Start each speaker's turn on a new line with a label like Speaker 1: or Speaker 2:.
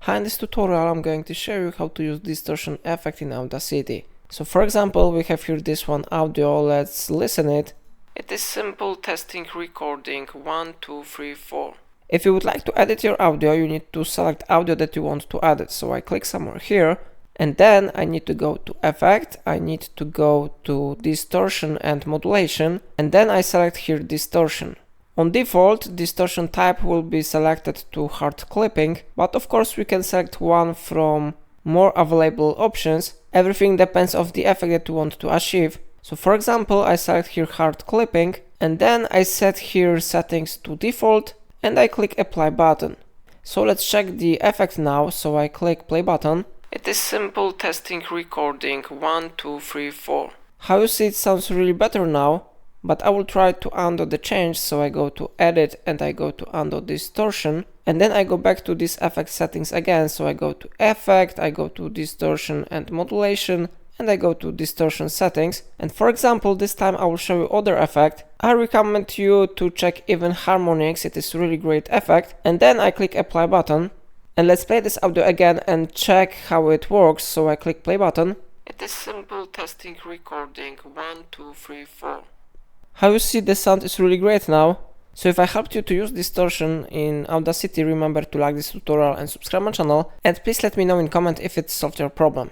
Speaker 1: Hi, in this tutorial I'm going to show you how to use distortion effect in Audacity. So for example, we have here this one audio, let's listen it. It is simple testing recording 1, 2, 3, 4. If you would like to edit your audio, you need to select audio that you want to edit. So I click somewhere here, and then I need to go to effect, I need to go to distortion and modulation, and then I select here distortion. On default, distortion type will be selected to hard clipping, but of course we can select one from more available options. Everything depends on the effect that you want to achieve. So for example, I select here hard clipping, and then I set here settings to default, and I click apply button. So let's check the effect now, so I click play button. It is simple testing recording 1, 2, 3, 4. How you see, it sounds really better now. But I will try to undo the change, so I go to edit and I go to undo distortion, and then I go back to this effect settings again, so I go to effect, I go to distortion and modulation, and I go to distortion settings. And for example, this time I will show you other effect. I recommend you to check even harmonics, it is really great effect. And then I click apply button, and let's play this audio again and check how it works. So I click play button. It is simple testing recording 1, 2, 3, 4. How you see, the sound is really great now. So if I helped you to use distortion in Audacity, remember to like this tutorial and subscribe my channel, and please let me know in comment if it solved your problem.